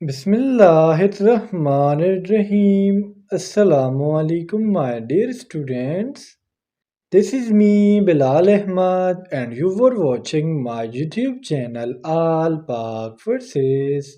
Bismillahirrahmanirrahim. Assalamu alaikum, my dear students. This is me, Bilal Ahmad, and you were watching my YouTube channel All Pak Verses.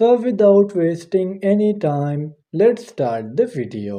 So without wasting any time, let's start the video.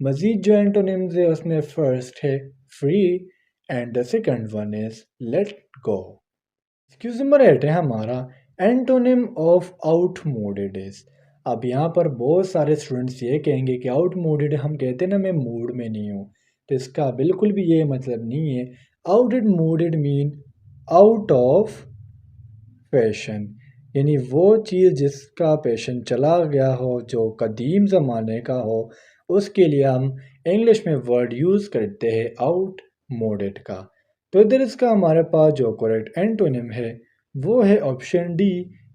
مزید جو اینٹونیمز ہے اس میں first ہے free and the second one is let go. Excuse number 8 ہے ہمارا antonym of out موڈڈ از۔ اب یہاں پر بہت سارے اسٹوڈنٹس یہ کہیں گے کہ آؤٹ موڈڈ ہم کہتے ہیں نا میں موڈ میں نہیں ہوں، تو اس کا بالکل بھی یہ مطلب نہیں ہے۔ آؤٹ موڈڈ مین آؤٹ آف پیشن، یعنی وہ چیز جس کا پیشن چلا گیا ہو، جو قدیم زمانے کا ہو، اس کے لیے ہم انگلش میں ورڈ یوز کرتے ہیں آؤٹ موڈڈ کا۔ تو ادھر اس کا ہمارے پاس جو کریکٹ اینٹونیم ہے وہ ہے option D,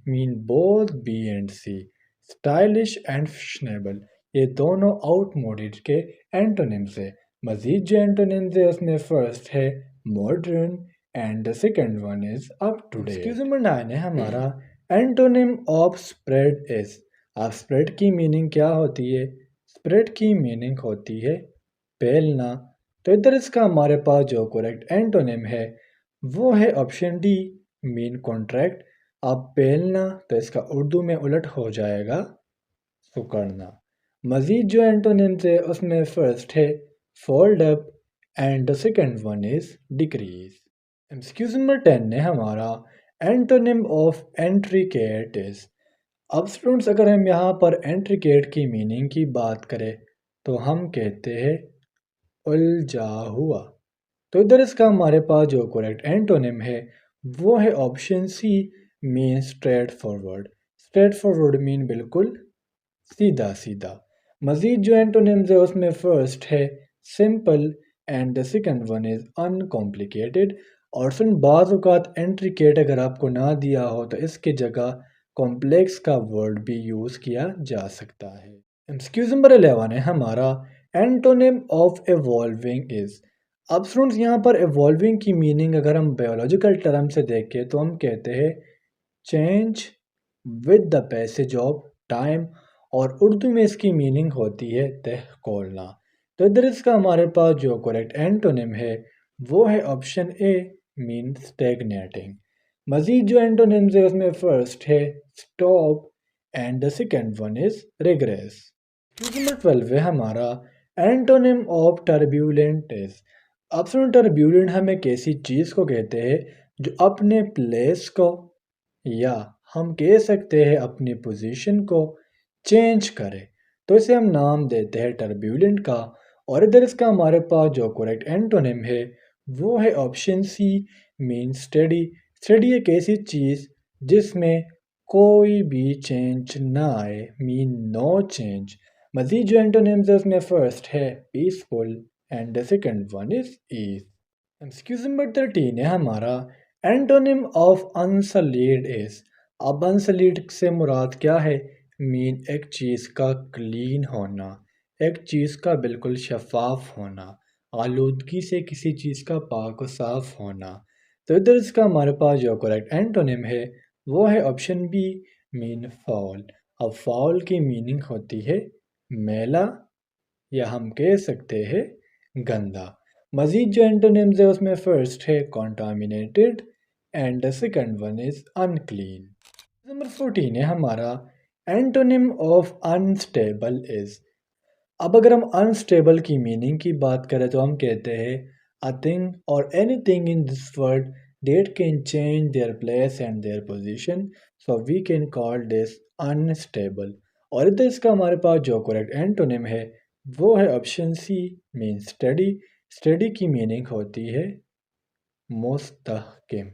mean both B and C, stylish and fashionable. یہ دونوں آؤٹ موڈڈ کے اینٹونیمز ہے۔ مزید جو اینٹونیمز ہے اس میں فرسٹ ہے modern and the second one is up to date۔ Excuse number 9 ہے ہمارا اینٹونیم آف spread is۔ اب spread کی میننگ کیا ہوتی ہے؟ spread کی میننگ ہوتی ہے پھیلنا۔ تو ادھر اس کا ہمارے پاس جو کریکٹ اینٹونیم ہے وہ ہے آپشن ڈی، مین کانٹریکٹ۔ اب پھیلنا تو اس کا اردو میں الٹ ہو جائے گا سکڑنا۔ مزید جو اینٹونیمز ہے اس میں فرسٹ ہے fold up and the second one is decrease۔ Excuse number 10 ہے ہمارا اینٹونیم آف انٹریکیٹ از۔ اب اسٹوڈنٹس اگر ہم یہاں پر انٹریکیٹ کی میننگ کی بات کریں تو ہم کہتے ہیں الجھا ہوا۔ تو ادھر اس کا ہمارے پاس جو کریکٹ اینٹونیم ہے وہ ہے آپشن سی، مین اسٹریٹ فارورڈ۔ اسٹریٹ فارورڈ مین بالکل سیدھا سیدھا۔ مزید جو اینٹونیمز ہے اس میں فرسٹ ہے simple and the second one is uncomplicated۔ اور سن بعض اوقات انٹریکیٹ اگر آپ کو نہ دیا ہو تو اس کی جگہ کمپلیکس کا ورڈ بھی یوز کیا جا سکتا ہے۔ ایکسکیوز نمبر 11 ہے ہمارا اینٹونیم آف ایوالونگ از۔ اب اسٹوڈنٹس یہاں پر ایوالونگ کی میننگ اگر ہم بیولوجیکل ٹرم سے دیکھیں تو ہم کہتے ہیں change with the passage of time, اور اردو میں اس کی میننگ ہوتی ہے تہ کھولنا۔ تو ادھر اس کا ہمارے پاس جو کریکٹ اینٹونیم ہے وہ ہے آپشن اے، مین اسٹیگنیٹنگ۔ مزید جو اینٹونیمز ہے اس میں فرسٹ ہے stop and the second one is regress. نمبر 12 ہے ہمارا اینٹونیم آف ٹربیولنٹ از۔ اب سن ٹربیولنٹ ہم ایک ایسی چیز کو کہتے ہیں جو اپنے پلیس کو یا ہم کہہ سکتے ہیں اپنی پوزیشن کو چینج کرے، تو اسے ہم نام دیتے ہیں ٹربیولنٹ کا۔ اور ادھر اس کا ہمارے پاس جو کریکٹ اینٹونیم ہے وہ ہے آپشن سی، مین اسٹڈی۔ اسٹڈی ایک ایسی چیز جس میں کوئی بھی چینج نہ آئے، مین نو چینج۔ مزید جو اینٹونیمز ہے اس میں فرسٹ ہے peaceful and the second one is ease۔ Excuse number 13 ہے ہمارا اینٹونیم آف انسلیڈ از۔ اب انسلیڈ سے مراد کیا ہے؟ مین ایک چیز کا کلین ہونا، ایک چیز کا بالکل شفاف ہونا، آلودگی سے کسی چیز کا پاک و صاف ہونا۔ تو ادھر اس کا ہمارے پاس جو کریکٹ اینٹونیم ہے وہ ہے آپشن بی، مین فاؤل۔ اب فاؤل کی میننگ ہوتی ہے میلا یا ہم کہہ سکتے ہیں گندا۔ مزید جو اینٹونیمز ہے اس میں فرسٹ ہے contaminated and the second one is unclean۔ Number 14 ہے ہمارا اینٹونیم آف انسٹیبل از۔ اب اگر ہم انسٹیبل کی میننگ کی بات کریں تو ہم کہتے ہیں a thing or anything in this world that can change their place and their position, so we can call this unstable۔ اور ادھر اس کا ہمارے پاس جو کریکٹ اینٹونیم ہے وہ ہے آپشن سی، مین اسٹڈی۔ اسٹڈی کی میننگ ہوتی ہے مستحکم،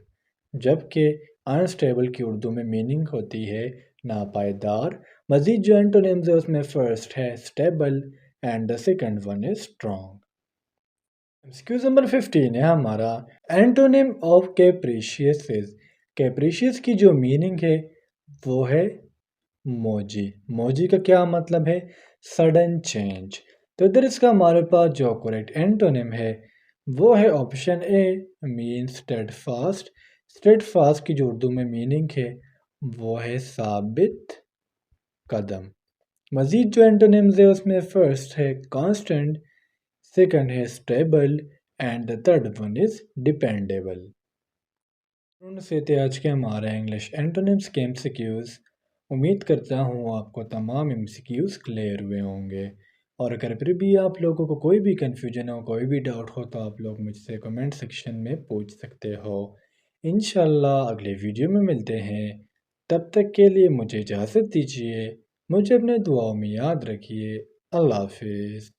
جبکہ انسٹیبل کی اردو میں میننگ ہوتی ہے ناپائیدار۔ مزید جو اینٹونیمز ہے اس میں فرسٹ ہے stable and the second one is strong۔ Excuse number 15 ہے ہمارا اینٹونیم آف کیپریشیس از۔ کیپریشیس کی جو میننگ ہے وہ ہے موجی۔ موجی کا کیا مطلب ہے؟ Sudden change. تو ادھر اس کا ہمارے پاس جو کریکٹ اینٹونیم ہے وہ ہے آپشن اے، مین اسٹیڈ فاسٹ۔ اسٹیڈ فاسٹ کی جو اردو میں میننگ ہے وہ ہے ثابت قدم۔ مزید جو اینٹونیمز ہے اس میں فرسٹ ہے کانسٹنٹ، سیکنڈ ہے stable and the third one is dependable. سے تھے آج کے ہمارے انگلش اینٹونیمز کے MCQs۔ امید کرتا ہوں آپ کو تمام MCQs کلیئر ہوئے ہوں گے۔ اور اگر پھر بھی آپ لوگوں کو کوئی بھی کنفیوژن ہو، کوئی بھی ڈاؤٹ ہو تو آپ لوگ مجھ سے کمنٹ سیکشن میں پوچھ سکتے ہو۔ انشاءاللہ اگلے ویڈیو میں ملتے ہیں، تب تک کے لیے مجھے اجازت دیجیے، مجھے اپنے دعاؤں میں یاد رکھیے۔ اللہ حافظ۔